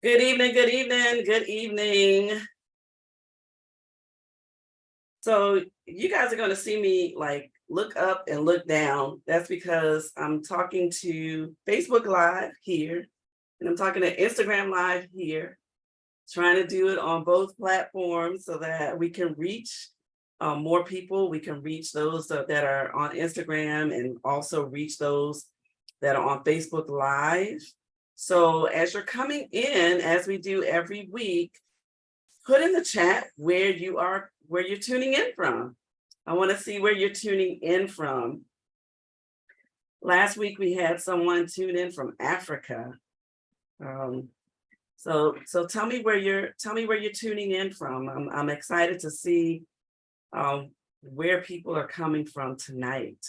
Good evening, good evening, good evening. So you guys are going to see me like look up and look down. That's because I'm talking to Facebook Live here and I'm talking to Instagram Live here, trying to do it on both platforms so that we can reach more people. We can reach those that are on Instagram and also reach those that are on Facebook Live. So as you're coming in, as we do every week, put in the chat where you're tuning in from. I want to see where you're tuning in from. Last week we had someone tune in from Africa. So tell me where you're tuning in from. I'm excited to see where people are coming from tonight.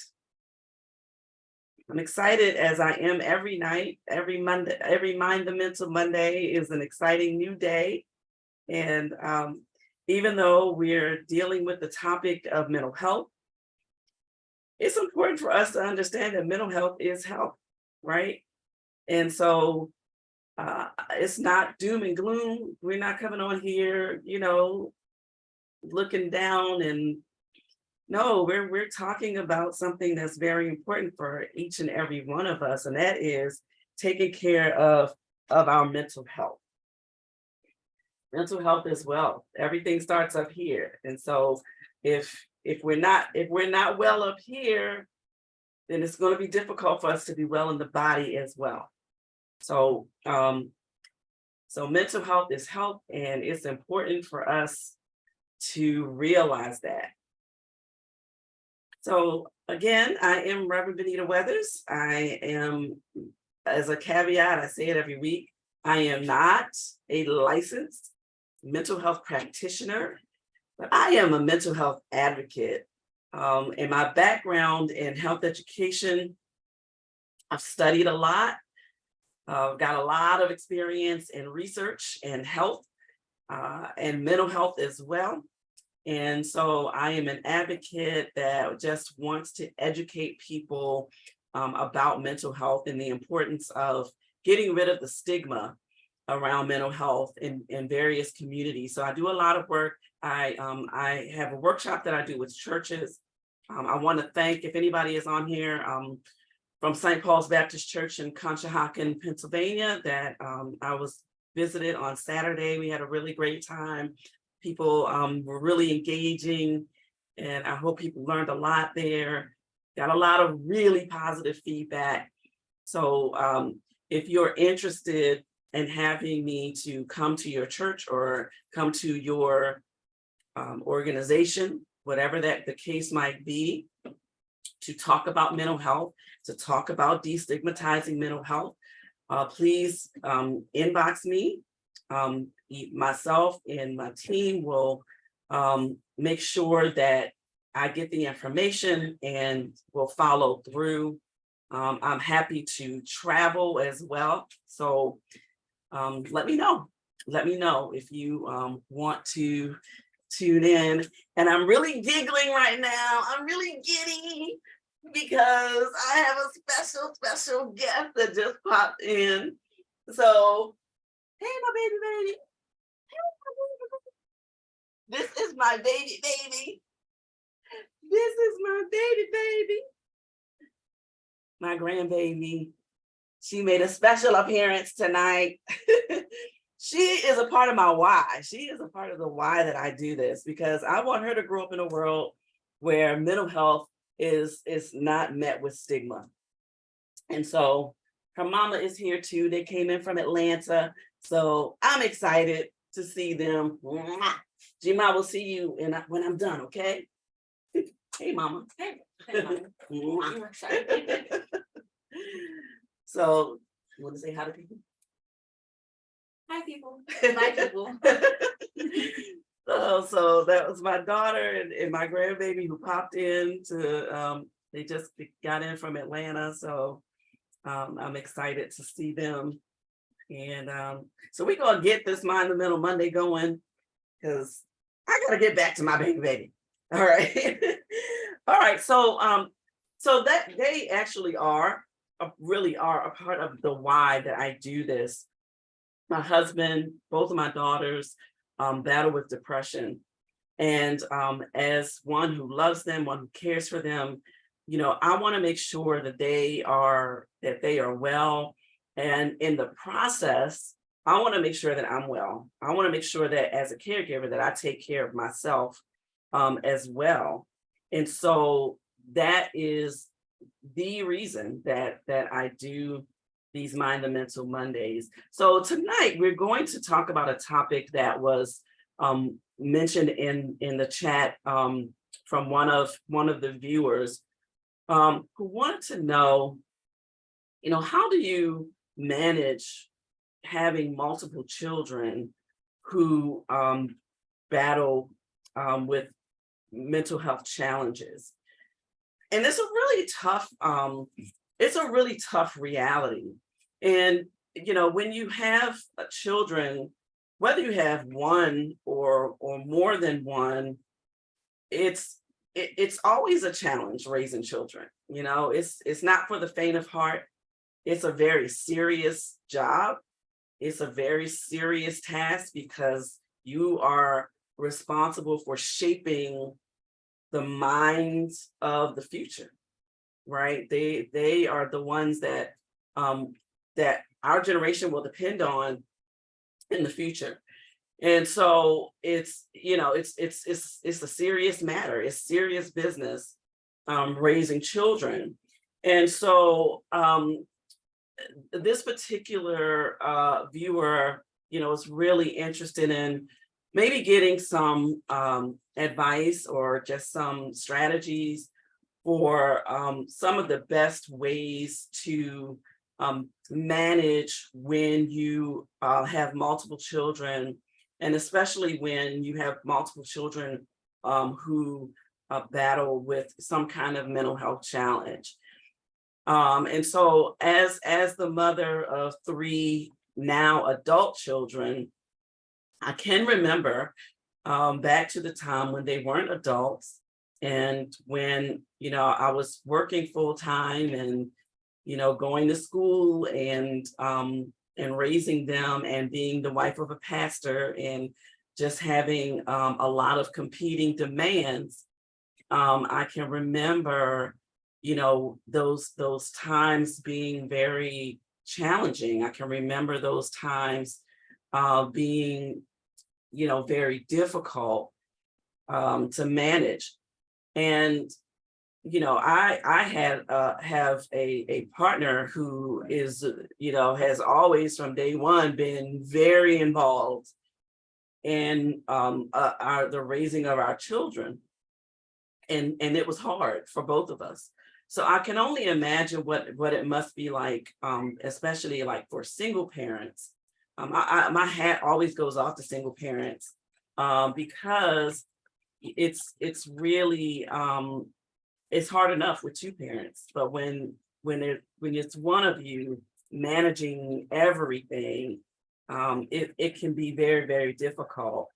I'm excited as I am every night, every Monday, every Mind the Mental Monday is an exciting new day. And even though we're dealing with the topic of mental health, it's important for us to understand that mental health is health, right? And so it's not doom and gloom. We're not coming on here, looking down and no, we're talking about something that's very important for each and every one of us, and that is taking care of our mental health. Mental health as well. Everything starts up here. And so if we're not well up here, then it's going to be difficult for us to be well in the body as well. So so mental health is health, and it's important for us to realize that. So again, I am Reverend Benita Weathers. I am, as a caveat, I say it every week, I am not a licensed mental health practitioner, but I am a mental health advocate. In my background in health education, I've studied a lot, got a lot of experience in research and health and mental health as well. And so I am an advocate that just wants to educate people about mental health and the importance of getting rid of the stigma around mental health in various communities. So I do a lot of work. I have a workshop that I do with churches. I want to thank, if anybody is on here, from St. Paul's Baptist Church in Conshohocken, Pennsylvania, that I was visited on Saturday. We had a really great time. People were really engaging, and I hope people learned a lot there. Got a lot of really positive feedback. So if you're interested in having me to come to your church or come to your organization, whatever that the case might be, to talk about mental health, to talk about destigmatizing mental health, please inbox me. Myself and my team will make sure that I get the information and will follow through. I'm happy to travel as well. So let me know. Let me know if you want to tune in. And I'm really giggling right now. I'm really giddy because I have a special guest that just popped in. So, hey, my baby. This is my baby. This is my baby. My grandbaby. She made a special appearance tonight. She is a part of my why. She is a part of the why that I do this, because I want her to grow up in a world where mental health is not met with stigma. And so her mama is here too. They came in from Atlanta. So I'm excited to see them. Jima will see you when I'm done, okay? Hey, mama. Hey, mama. I'm excited. So, you want to say hi to people? Hi, people. Bye, people. So that was my daughter and my grandbaby who popped in to, they just got in from Atlanta. So I'm excited to see them. And so we're going to get this Mind the Mental Monday going, because I got to get back to my baby. All right. All right. So that they actually really are a part of the why that I do this. my husband, both of my daughters battle with depression. And as one who loves them, one who cares for them, I want to make sure that they are well. And in the process, I want to make sure that I'm well. I want to make sure that as a caregiver that I take care of myself as well. And so that is the reason that I do these Mind the Mental Mondays. So tonight we're going to talk about a topic that was mentioned in the chat from one of the viewers who wanted to know, how do you manage having multiple children who battle with mental health challenges? And it's a really tough reality. And when you have children, whether you have one or more than one, it's always a challenge raising children. It's not for the faint of heart. It's a very serious job. It's a very serious task because you are responsible for shaping the minds of the future, right? They are the ones that our generation will depend on in the future. And so it's a serious matter. It's serious business raising children. And so this particular viewer, is really interested in maybe getting some advice or just some strategies for some of the best ways to manage when you have multiple children, and especially when you have multiple children who battle with some kind of mental health challenge. And so as the mother of three now adult children, I can remember back to the time when they weren't adults and when, I was working full time and, going to school and raising them and being the wife of a pastor and just having a lot of competing demands. I can remember, those times being very challenging. I can remember those times being, very difficult to manage. And I have a partner who is, has always from day one been very involved in the raising of our children, and it was hard for both of us. So I can only imagine what it must be like, especially like for single parents. My hat always goes off to single parents because it's really it's hard enough with two parents, but when it's one of you managing everything, it can be very, very difficult.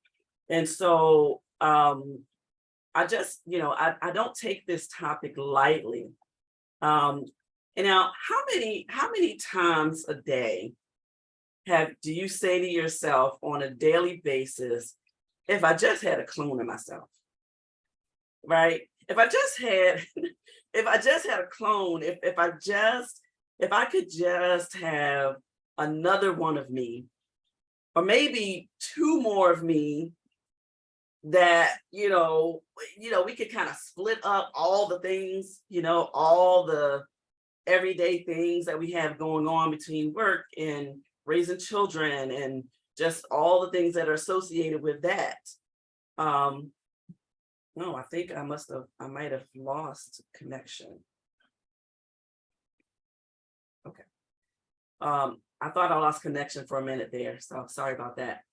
And so I just, I don't take this topic lightly. And now how many times a day do you say to yourself on a daily basis, if I just had a clone of myself, right? If I just had, if I just had a clone, if I could just have another one of me, or maybe two more of me that, we could kind of split up all the things, all the everyday things that we have going on between work and raising children and just all the things that are associated with that. No, I think I might have lost connection. Okay. I thought I lost connection for a minute there, so sorry about that.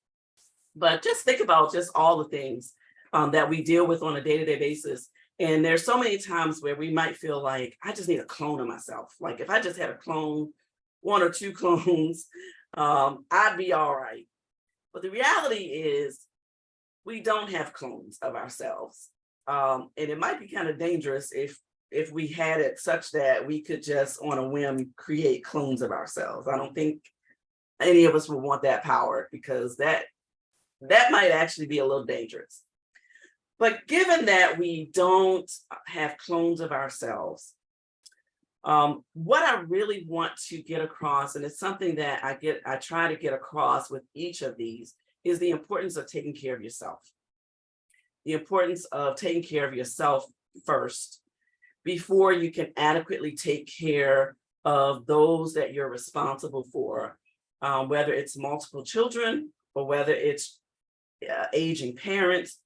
But just think about just all the things that we deal with on a day-to-day basis. And there's so many times where we might feel like, I just need a clone of myself. Like if I just had a clone, one or two clones, I'd be all right. But the reality is we don't have clones of ourselves. And it might be kind of dangerous if we had it such that we could just on a whim create clones of ourselves. I don't think any of us would want that power, because that might actually be a little dangerous. But given that we don't have clones of ourselves, what I really want to get across, and it's something that I try to get across with each of these, is the importance of taking care of yourself. The importance of taking care of yourself first before you can adequately take care of those that you're responsible for, whether it's multiple children or whether it's aging parents,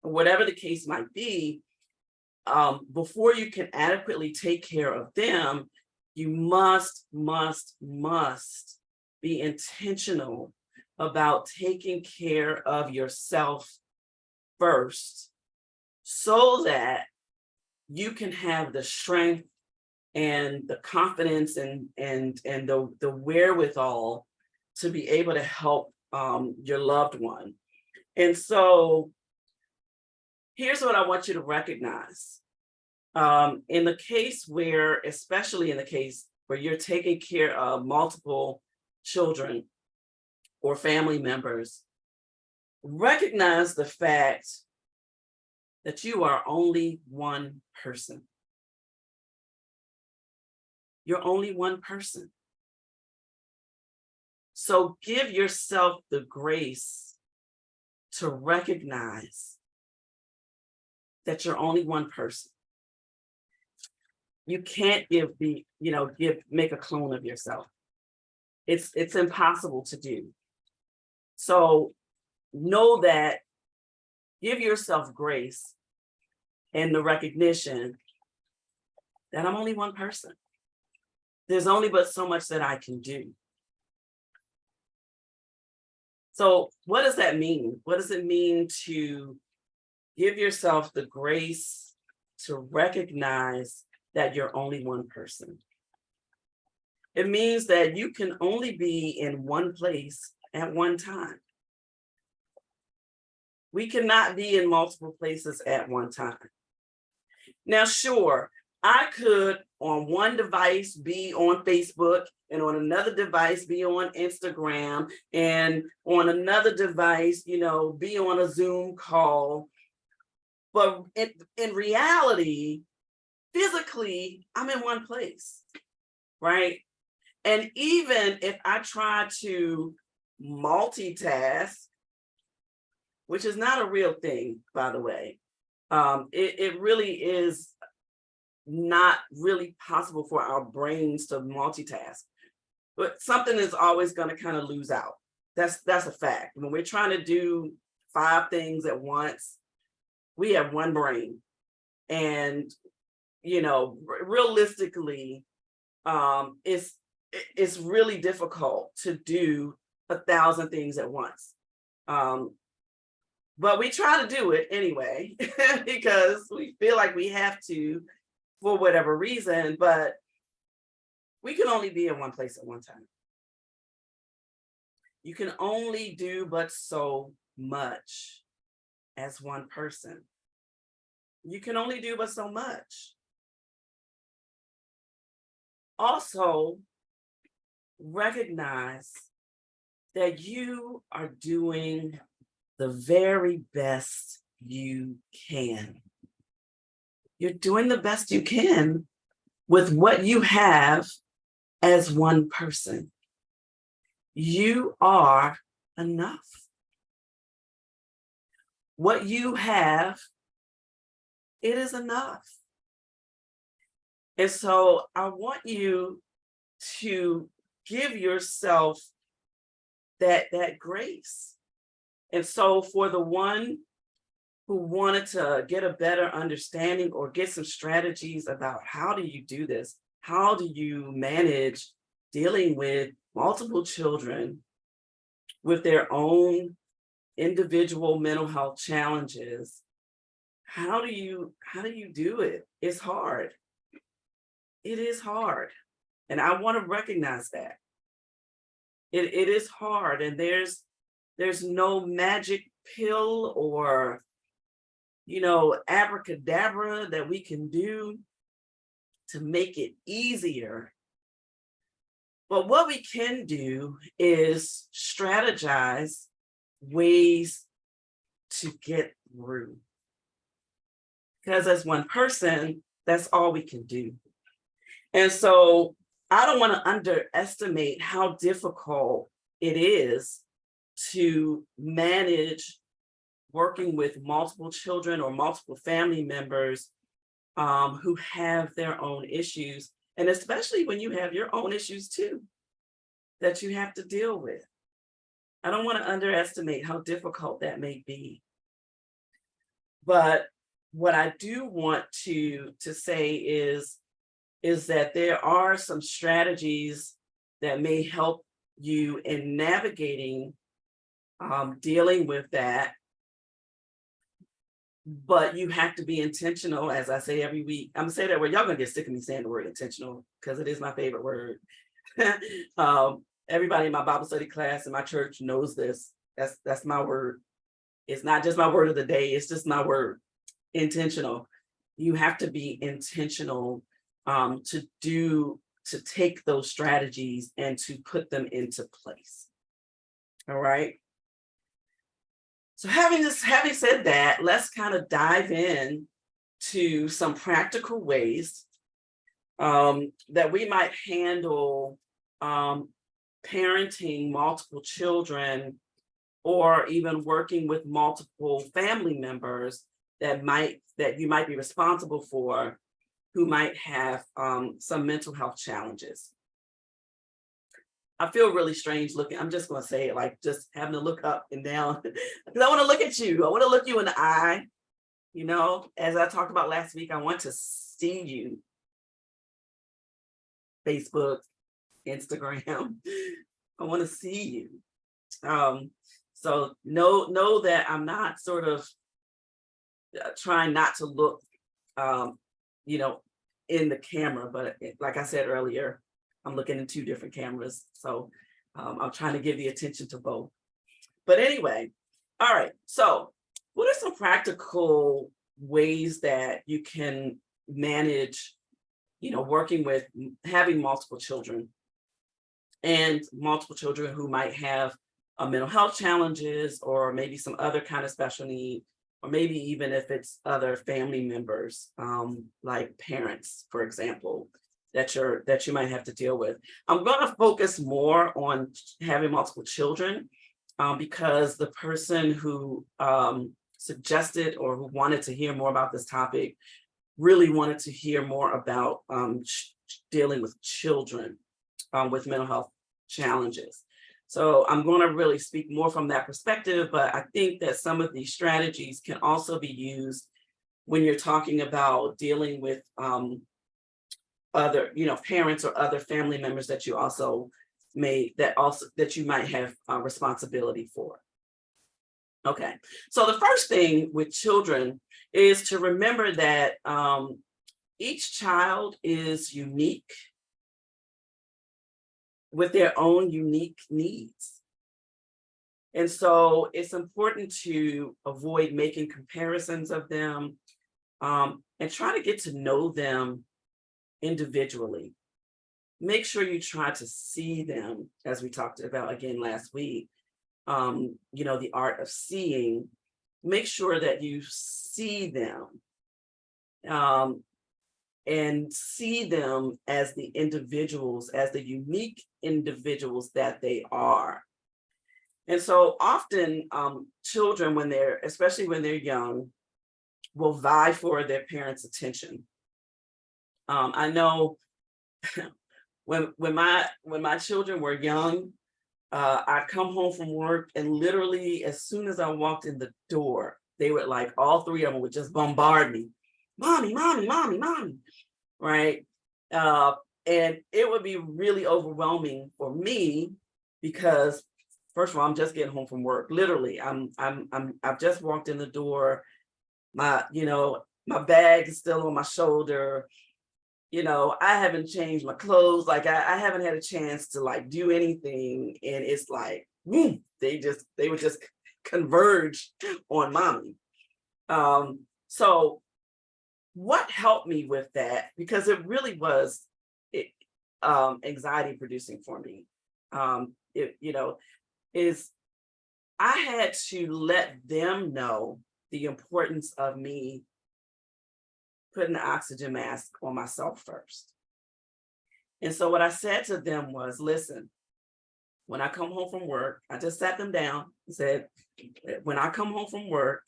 or whatever the case might be. Before you can adequately take care of them, you must be intentional about taking care of yourself first, so that you can have the strength and the confidence and the wherewithal to be able to help your loved one. And so here's what I want you to recognize. In the case where, especially in the case where you're taking care of multiple children or family members, recognize the fact that you are only one person. You're only one person. So give yourself the grace to recognize that you're only one person. You can't make a clone of yourself. It's impossible to do. So know that, give yourself grace and the recognition that I'm only one person. There's only but so much that I can do. So what does that mean? What does it mean to give yourself the grace to recognize that you're only one person? It means that you can only be in one place at one time. We cannot be in multiple places at one time. Now, sure, I could on one device be on Facebook, and on another device be on Instagram, and on another device, be on a Zoom call. But in reality, physically, I'm in one place, right? And even if I try to multitask, which is not a real thing, by the way, it really is not really possible for our brains to multitask. But something is always going to kind of lose out. That's a fact. When we're trying to do 5 things at once, we have one brain. And, realistically, it's really difficult to do 1,000 things at once. But we try to do it anyway, because we feel like we have to for whatever reason, but we can only be in one place at one time. You can only do but so much as one person. You can only do but so much. Also, recognize that you are doing the very best you can. You're doing the best you can with what you have as one person. You are enough. What you have, it is enough. And so I want you to give yourself that grace. And so for the one who wanted to get a better understanding or get some strategies about how do you do this, how do you manage dealing with multiple children with their own individual mental health challenges, how do you do it? It's hard. It is hard. And I want to recognize that. It is hard, and there's no magic pill or abracadabra that we can do to make it easier. But what we can do is strategize ways to get through. Because as one person, that's all we can do. And so I don't want to underestimate how difficult it is to manage working with multiple children or multiple family members who have their own issues. And especially when you have your own issues too, that you have to deal with. I don't want to underestimate how difficult that may be. But what I do want to say is that there are some strategies that may help you in navigating dealing with that. But you have to be intentional, as I say every week. I'm gonna say that word. Y'all gonna get sick of me saying the word intentional because it is my favorite word. Everybody in my Bible study class in my church knows this. That's my word. It's not just my word of the day. It's just my word. Intentional. You have to be intentional to take those strategies and to put them into place. All right. So having said that, let's kind of dive in to some practical ways that we might handle parenting multiple children or even working with multiple family members that you might be responsible for who might have some mental health challenges. I feel really strange looking. I'm just going to say it, like just having to look up and down because I want to look at you. I want to look you in the eye. You know, as I talked about last week, I want to see you. Facebook, Instagram. I want to see you. So know that I'm not sort of trying not to look, you know, in the camera, but like I said earlier, I'm looking in two different cameras. So I'm trying to give the attention to both. But anyway, all right. So what are some practical ways that you can manage, you know, working with having multiple children and multiple children who might have mental health challenges or maybe some other kind of special need, or maybe even if it's other family members, like parents, for example, that you might have to deal with. I'm going to focus more on having multiple children because the person who suggested or who wanted to hear more about this topic really wanted to hear more about dealing with children with mental health challenges. So I'm going to really speak more from that perspective, but I think that some of these strategies can also be used when you're talking about dealing with other, you know, parents or other family members that you also that you might have responsibility for. Okay, so the first thing with children is to remember that each child is unique with their own unique needs. And so it's important to avoid making comparisons of them and try to get to know them individually. Make sure you try to see them, as we talked about again last week, you know, the art of seeing. Make sure that you see them and see them as the individuals, as the unique individuals that they are. And so often children, especially when they're young, will vie for their parents' attention. I know when my children were young, I'd come home from work and literally as soon as I walked in the door, they would like, all three of them would just bombard me. Mommy, mommy, mommy, mommy, right? And it would be really overwhelming for me because first of all, I'm just getting home from work. Literally, I've just walked in the door. My bag is still on my shoulder. You know, I haven't changed my clothes. Like I haven't had a chance to like do anything. And it's like, boom, they would just converge on mommy. So what helped me with that, because it really was, anxiety producing for me. It, is I had to let them know the importance of me putting the oxygen mask on myself first. And so what I said to them was, listen, when I come home from work, I just sat them down and said, when I come home from work,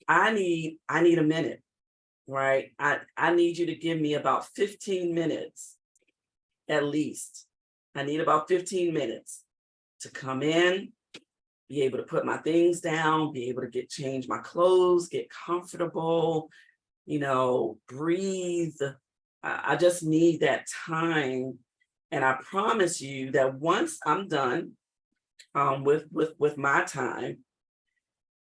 I need a minute, right? I need you to give me about 15 minutes at least. I need about 15 minutes to come in, be able to put my things down, be able to change my clothes, get comfortable, breathe. I just need that time. And I promise you that once I'm done with my time,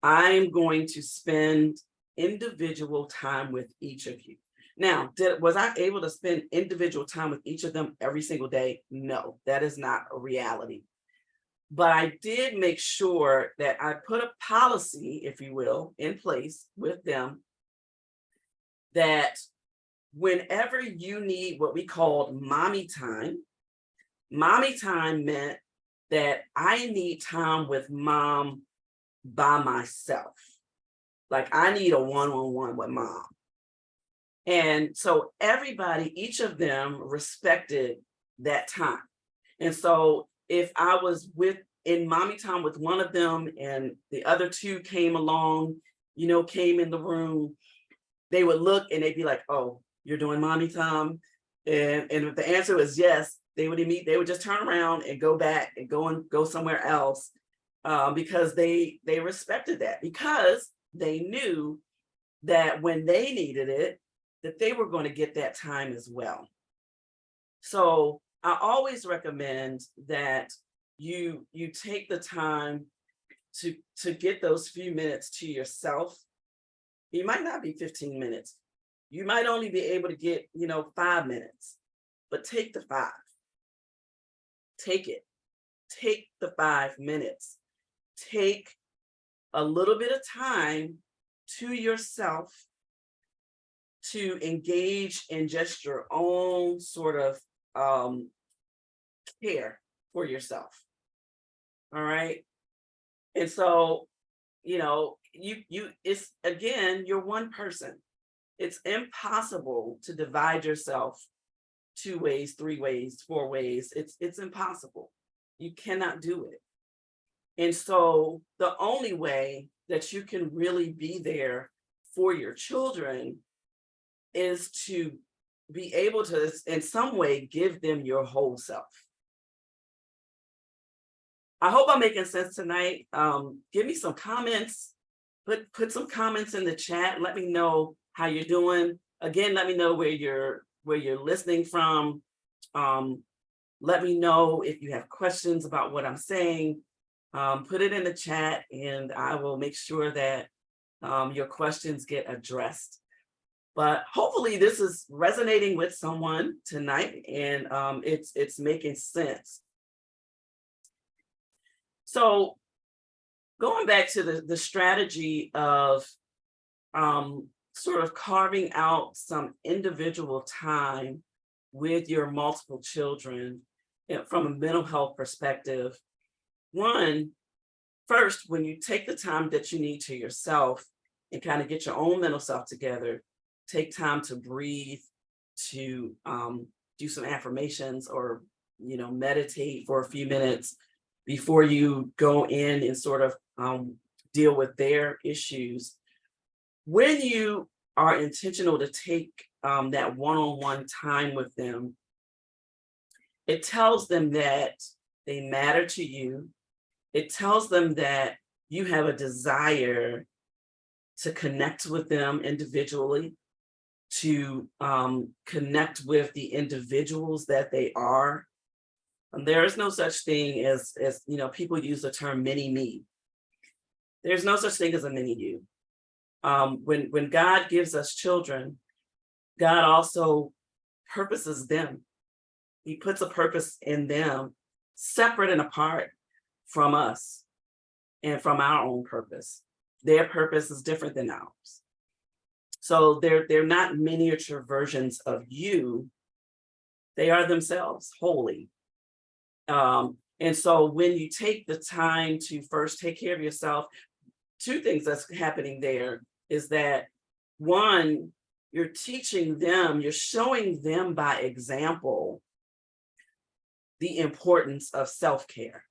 I'm going to spend individual time with each of you. Now, was I able to spend individual time with each of them every single day? No, that is not a reality. But I did make sure that I put a policy, if you will, in place with them that whenever you need what we called mommy time meant that I need time with mom by myself. Like I need a one-on-one with mom. And so everybody, each of them respected that time. And so if I was in mommy time with one of them and the other two came along, came in the room, they would look and they'd be like, oh, you're doing mommy time. And if the answer was yes, they would just turn around and go back and go somewhere else, because they respected that, because they knew that when they needed it, that they were going to get that time as well. So I always recommend that you take the time to get those few minutes to yourself. It might not be 15 minutes. You might only be able to get, 5 minutes, but take the 5. Take it. Take the 5 minutes. Take a little bit of time to yourself to engage in just your own sort of care for yourself. All right. And so, it's again, you're one person. It's impossible to divide yourself 2 ways, 3 ways, 4 ways. It's impossible. You cannot do it. And so the only way that you can really be there for your children is to be able to, in some way, give them your whole self. I hope I'm making sense tonight. Give me some comments. Put some comments in the chat. Let me know how you're doing. Again, let me know where you're listening from. Let me know if you have questions about what I'm saying. Put it in the chat and I will make sure that your questions get addressed. But hopefully this is resonating with someone tonight and it's making sense. So going back to the strategy of sort of carving out some individual time with your multiple children from a mental health perspective. First, when you take the time that you need to yourself and kind of get your own mental self together, take time to breathe, to do some affirmations or, meditate for a few minutes before you go in and sort of deal with their issues. When you are intentional to take that one-on-one time with them, it tells them that they matter to you. It tells them that you have a desire to connect with them individually, to connect with the individuals that they are. And there is no such thing as people use the term mini me. There's no such thing as a mini you. When God gives us children, God also purposes them. He puts a purpose in them separate and apart from us and from our own purpose. Their purpose is different than ours. So they're not miniature versions of you. They are themselves wholly. And so when you take the time to first take care of yourself, two things that's happening there is that one, you're teaching them, you're showing them by example the importance of self-care,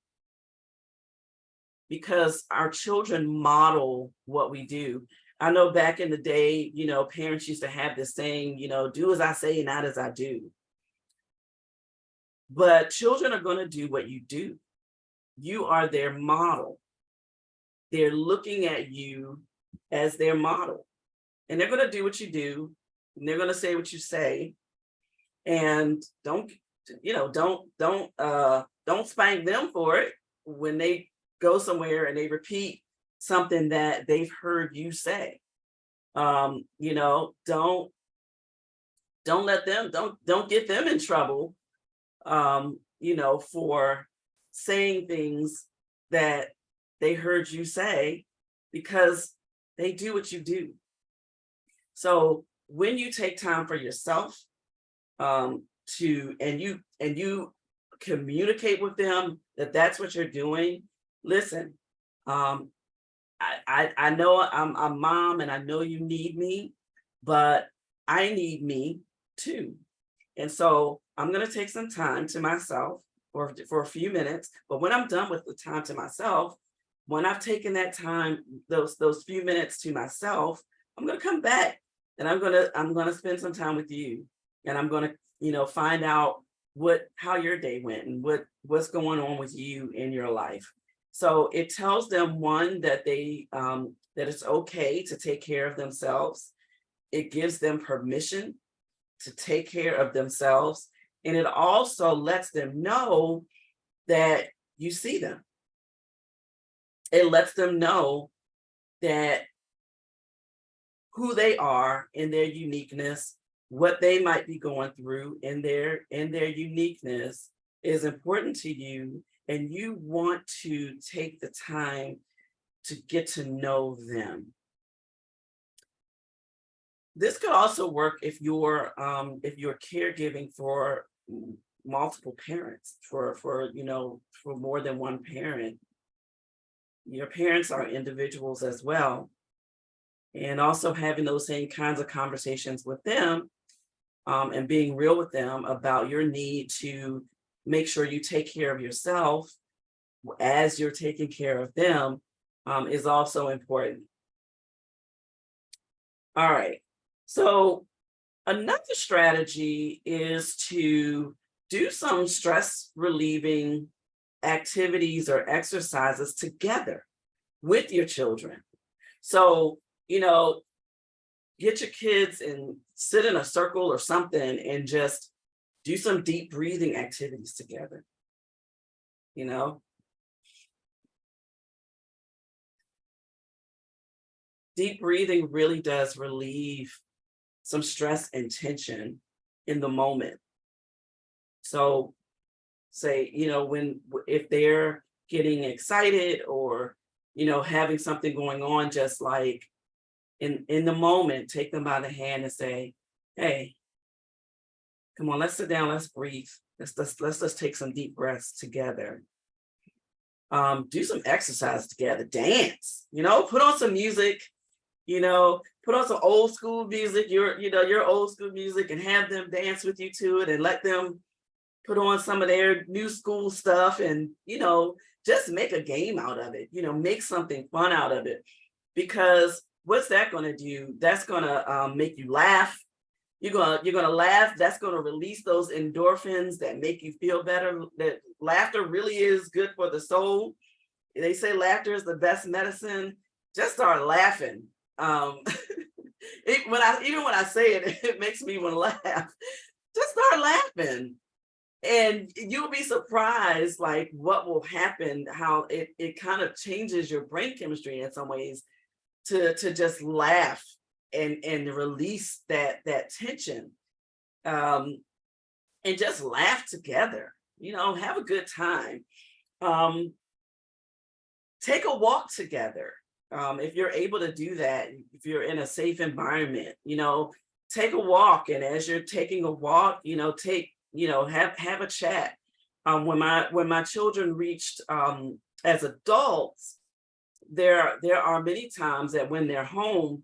because our children model what we do. I know back in the day, parents used to have this saying, do as I say, not as I do. But children are going to do what you do. You are their model. They're looking at you as their model, and they're going to do what you do, and they're going to say what you say. And don't spank them for it when they go somewhere and they repeat something that they've heard you say. Don't let them, don't get them in trouble, for saying things that they heard you say, because they do what you do. So when you take time for yourself, and you communicate with them that that's what you're doing. Listen, I know I'm mom, and I know you need me, but I need me too. And so I'm going to take some time to myself for a few minutes. But when I'm done with the time to myself, when I've taken that time, those few minutes to myself, I'm going to come back, and I'm going to spend some time with you, and I'm going to, find out how your day went and what's going on with you in your life. So it tells them, one, that that it's okay to take care of themselves. It gives them permission to take care of themselves. And it also lets them know that you see them. It lets them know that who they are in their uniqueness, what they might be going through in their uniqueness is important to you, and you want to take the time to get to know them. This could also work if you're caregiving for multiple parents, for more than one parent. Your parents are individuals as well, and also having those same kinds of conversations with them, and being real with them about your need to make sure you take care of yourself as you're taking care of them, is also important. All right. So another strategy is to do some stress relieving activities or exercises together with your children. So, get your kids and sit in a circle or something and just do some deep breathing activities together. Deep breathing really does relieve some stress and tension in the moment. So say, if they're getting excited or, having something going on, just like in the moment, take them by the hand and say, hey, come on, let's sit down, let's breathe. Let's just take some deep breaths together. Do some exercise together, dance, put on some music, put on some old school music, your old school music, and have them dance with you to it, and let them put on some of their new school stuff, and, just make a game out of it, make something fun out of it. Because what's that going to do? That's going to make you laugh. You're gonna laugh. That's going to release those endorphins that make you feel better. That laughter really is good for the soul. They say laughter is the best medicine. Just start laughing. When I say it, it makes me want to laugh. Just start laughing, and you'll be surprised, like, what will happen. How it kind of changes your brain chemistry in some ways to just laugh and release that tension, and just laugh together, have a good time. Take a walk together. If you're able to do that, if you're in a safe environment, take a walk. And as you're taking a walk, take have a chat. When my children reached as adults, there are many times that when they're home,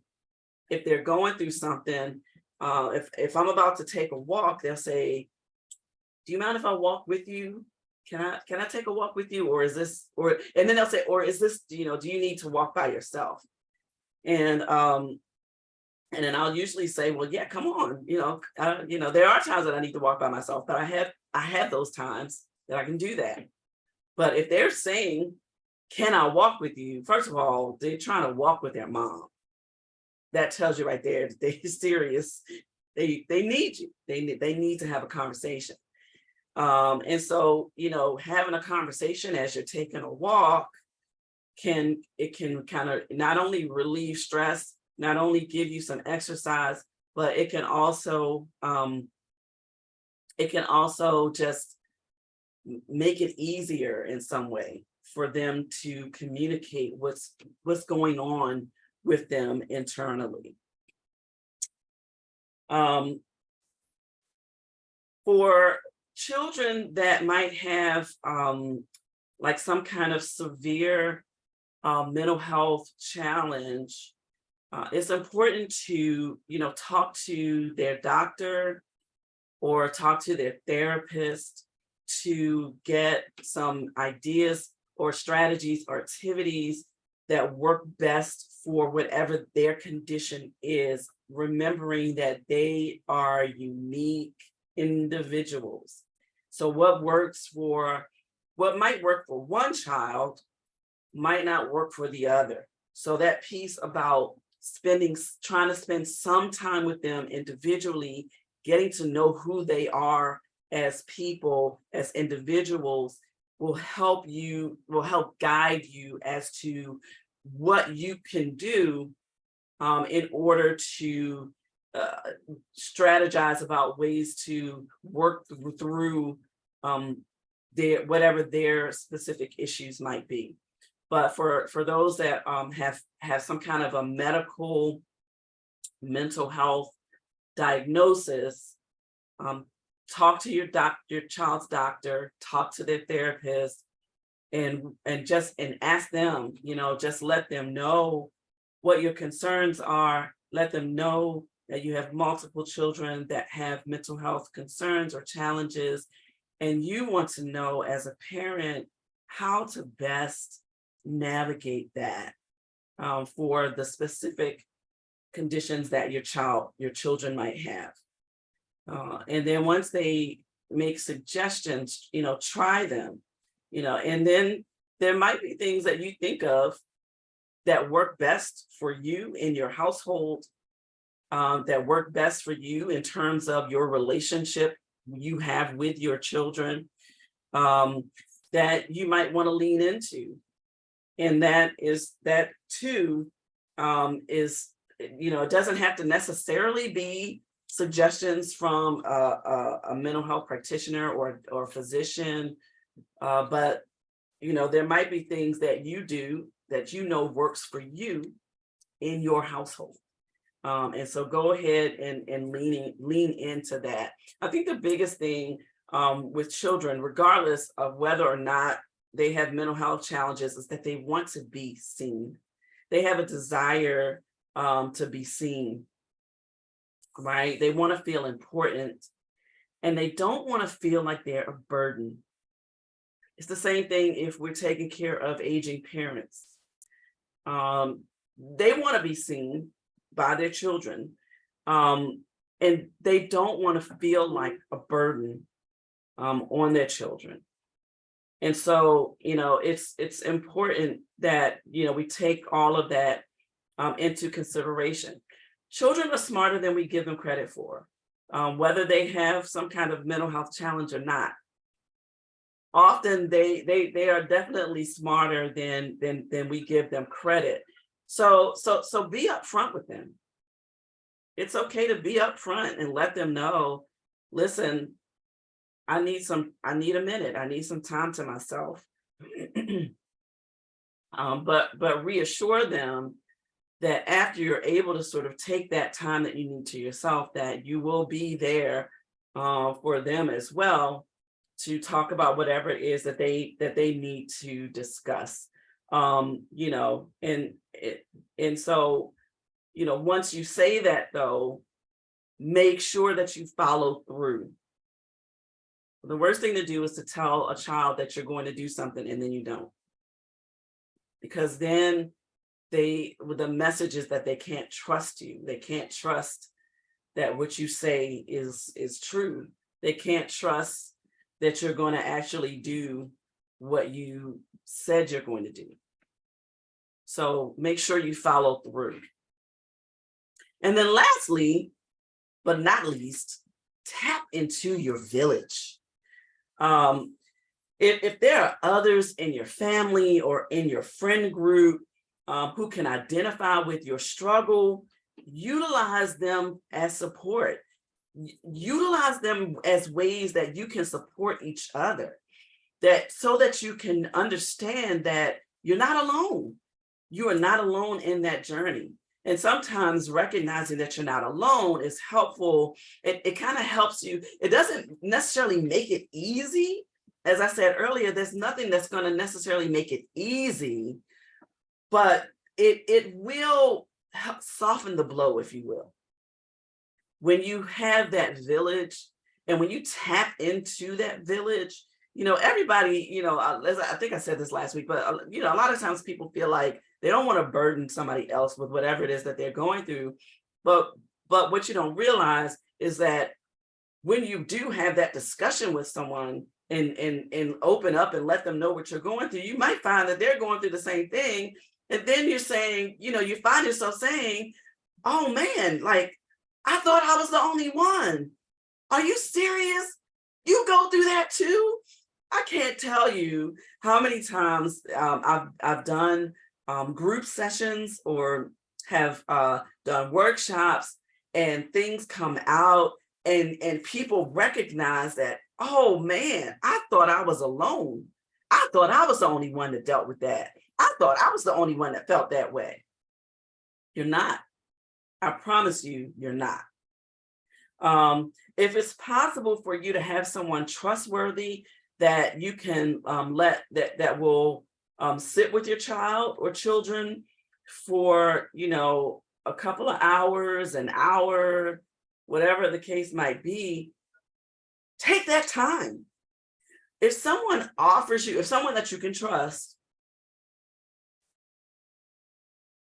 if they're going through something, if I'm about to take a walk, they'll say, "Do you mind if I walk with you? Can I take a walk with you, or is this or?" And then they'll say, "Or is this, do you need to walk by yourself?" And and then I'll usually say, "Well, yeah, come on. There are times that I need to walk by myself, but I have those times that I can do that." But if they're saying, "Can I walk with you?" First of all, they're trying to walk with their mom. That tells you right there that they're serious. They need you. They need to have a conversation. And so, having a conversation as you're taking a walk can kind of not only relieve stress, not only give you some exercise, but it can also just make it easier in some way for them to communicate what's going on with them internally. For children that might have like some kind of severe mental health challenge, it's important to talk to their doctor or talk to their therapist to get some ideas or strategies or activities that work best for whatever their condition is, remembering that they are unique individuals. So what might work for one child might not work for the other. So that piece about trying to spend some time with them individually, getting to know who they are as people, as individuals, will help guide you as to what you can do in order to strategize about ways to work through whatever their specific issues might be. But for those that have some kind of a medical mental health diagnosis, talk to your child's doctor, talk to their therapist, and ask them, just let them know what your concerns are. Let them know that you have multiple children that have mental health concerns or challenges, and you want to know as a parent how to best navigate that for the specific conditions that your children might have. And then once they make suggestions, try them, and then there might be things that you think of that work best for you in your household, that work best for you in terms of your relationship you have with your children, that you might want to lean into. And that too is, it doesn't have to necessarily be suggestions from a mental health practitioner or physician, but there might be things that you do that works for you in your household. And so go ahead and lean into that. I think the biggest thing with children, regardless of whether or not they have mental health challenges, is that they want to be seen. They have a desire to be seen, right? They want to feel important, and they don't want to feel like they're a burden. It's the same thing if we're taking care of aging parents. They want to be seen by their children, and they don't want to feel like a burden on their children. And so, it's important that, we take all of that into consideration. Children are smarter than we give them credit for, whether they have some kind of mental health challenge or not. Often they are definitely smarter than we give them credit. So be upfront with them. It's okay to be upfront and let them know, listen, I need a minute. I need some time to myself. But reassure them that after you're able to sort of take that time that you need to yourself, that you will be there for them as well to talk about whatever it is that they need to discuss. You know, and so, you know, once you say that though, make sure that you follow through. The worst thing to do is to tell a child that you're going to do something and then you don't. Because then the message is that they can't trust you. They can't trust that what you say is true. They can't trust that you're going to actually do what you said you're going to do. So make sure you follow through. And then lastly, but not least, tap into your village. If there are others in your family or in your friend group who can identify with your struggle, utilize them as support. Utilize them as ways that you can support each other, that so that you can understand that you're not alone. You are not alone in that journey. And sometimes recognizing that you're not alone is helpful. It kind of helps you. It doesn't necessarily make it easy. As I said earlier, there's nothing that's going to necessarily make it easy, but it will help soften the blow, if you will. When you have that village and when you tap into that village, you know, everybody, you know, I think I said this last week, but, you know, a lot of times people feel like they don't want to burden somebody else with whatever it is that they're going through. But what you don't realize is that when you do have that discussion with someone and open up and let them know what you're going through, you might find that they're going through the same thing. And then you're saying, you know, you find yourself saying, oh man, like, I thought I was the only one. Are you serious? You go through that too? I can't tell you how many times I've done group sessions or have done workshops and things come out and people recognize that, oh man, I thought I was alone. I thought I was the only one that dealt with that. I thought I was the only one that felt that way. You're not. I promise you, you're not. If it's possible for you to have someone trustworthy that you can let that will sit with your child or children for, you know, a couple of hours, an hour, whatever the case might be, take that time. If someone offers you, if someone that you can trust,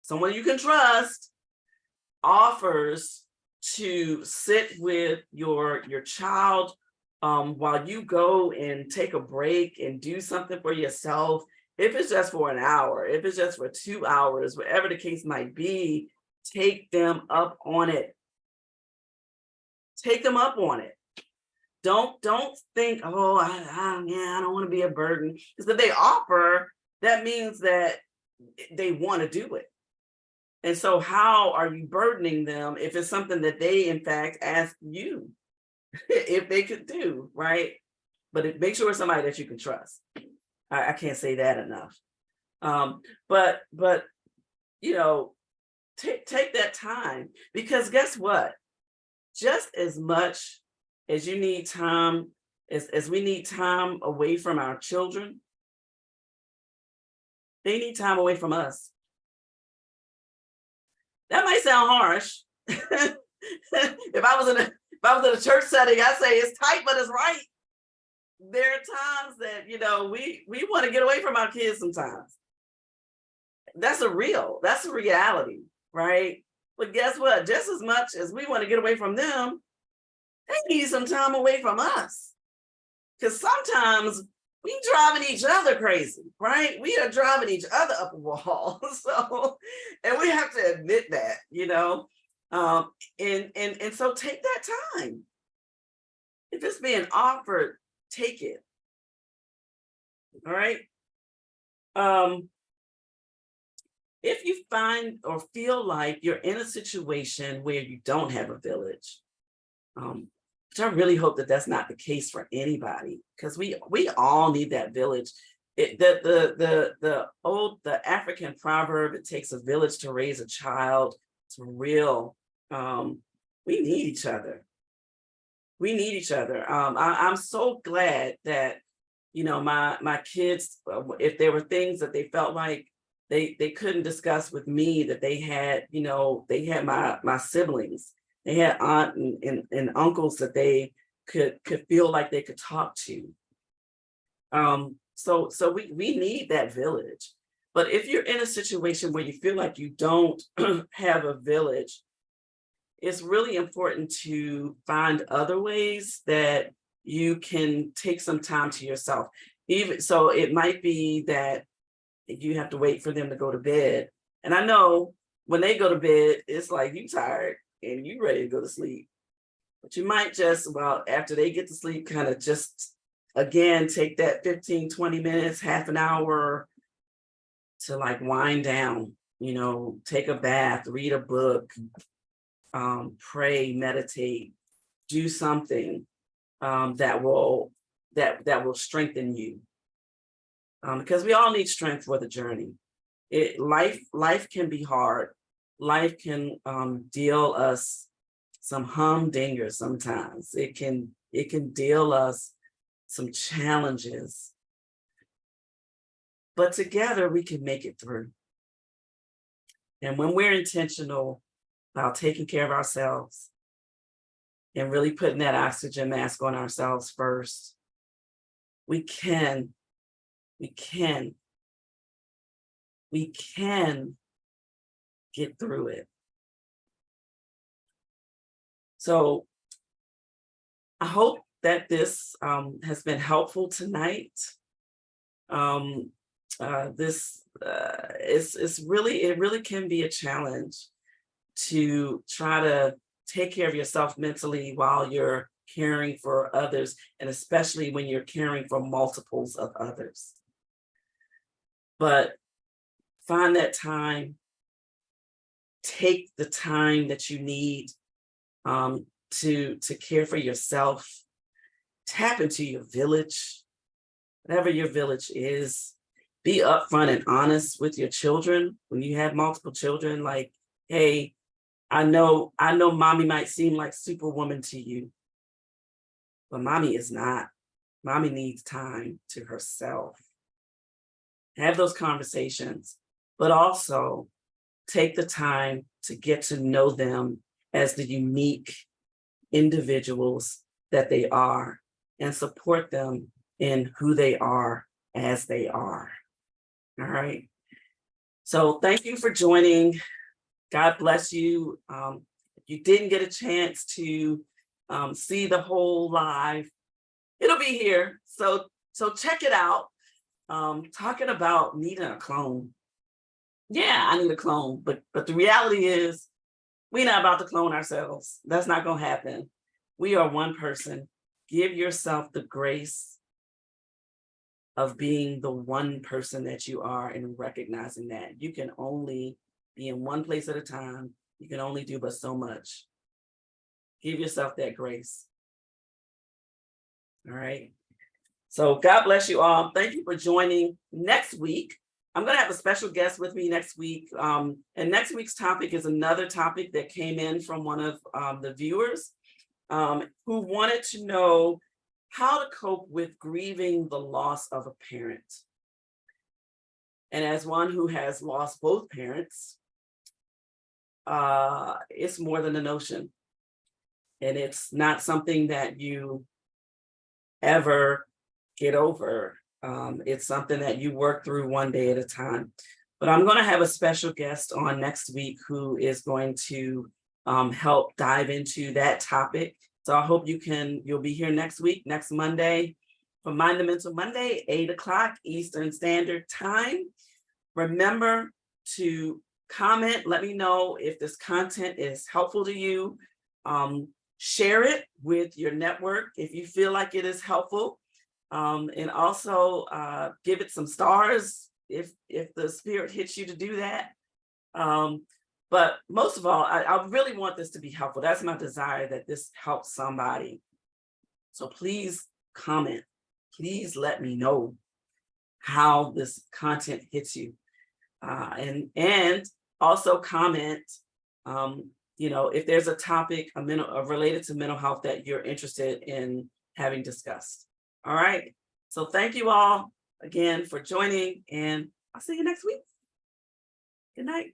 someone you can trust offers to sit with your child while you go and take a break and do something for yourself, if it's just for an hour, if it's just for 2 hours, whatever the case might be, take them up on it. Take them up on it. Don't think, oh, I don't want to be a burden. Because if they offer, that means that they want to do it. And so how are you burdening them if it's something that they, in fact, ask you if they could do, right? But make sure it's somebody that you can trust. I can't say that enough. But you know, take that time, because guess what? Just as much as you need time, as we need time away from our children, they need time away from us. That might sound harsh. If I was in a church setting, I'd say it's tight, but it's right. There are times that, you know, we want to get away from our kids sometimes. That's a reality, right? But guess what? Just as much as we want to get away from them, they need some time away from us. Because sometimes we driving each other crazy, right? We are driving each other up a wall. So, and we have to admit that, you know, and so take that time. If it's being offered, take it. All right. If you find or feel like you're in a situation where you don't have a village, which I really hope that that's not the case for anybody, because we all need that village. The African proverb, it takes a village to raise a child, it's real. We need each other. we need each other. I'm so glad that, my kids, if there were things that they felt like they couldn't discuss with me, that they had, they had my siblings, they had aunt and uncles that they could feel like they could talk to. So we need that village. But if you're in a situation where you feel like you don't have a village, it's really important to find other ways that you can take some time to yourself. Even so, it might be that you have to wait for them to go to bed. And I know when they go to bed, it's like you tired and you ready to go to sleep. But you might just, well, after they get to sleep, kind of just again take that 15-20 minutes, half an hour to like wind down, take a bath, read a book, pray, meditate, do something that will strengthen you. Because we all need strength for the journey. Life can be hard. Life can deal us some humdinger sometimes. It can deal us some challenges. But together we can make it through. And when we're intentional about taking care of ourselves and really putting that oxygen mask on ourselves first, we can get through it. So I hope that this has been helpful tonight. This it really can be a challenge to try to take care of yourself mentally while you're caring for others, and especially when you're caring for multiples of others. But find that time, take the time that you need to care for yourself. Tap into your village, whatever your village is. Be upfront and honest with your children when you have multiple children. Like, hey, I know mommy might seem like superwoman to you, but mommy is not. Mommy needs time to herself. Have those conversations, but also take the time to get to know them as the unique individuals that they are, and support them in who they are as they are. All right. So thank you for joining. God bless you. If you didn't get a chance to see the whole live, it'll be here. So check it out. Talking about needing a clone. Yeah, I need a clone, but the reality is we're not about to clone ourselves. That's not going to happen. We are one person. Give yourself the grace of being the one person that you are, and recognizing that you can only be in one place at a time. You can only do but so much. Give yourself that grace. All right. So God bless you all. Thank you for joining. Next week, I'm going to have a special guest with me next week. And next week's topic is another topic that came in from one of the viewers who wanted to know how to cope with grieving the loss of a parent. And as one who has lost both parents, it's more than a notion. And it's not something that you ever get over. It's something that you work through one day at a time. But I'm going to have a special guest on next week who is going to help dive into that topic. So I hope you'll be here next week, next Monday, for Mind the Mental Monday, 8:00 Eastern Standard Time. Remember to comment, let me know if this content is helpful to you. Share it with your network if you feel like it is helpful. And also give it some stars if the spirit hits you to do that. But most of all, I really want this to be helpful. That's my desire, that this helps somebody. So please comment. Please let me know how this content hits you. And also comment, if there's a topic, related to mental health that you're interested in having discussed. All right. So thank you all again for joining, and I'll see you next week. Good night.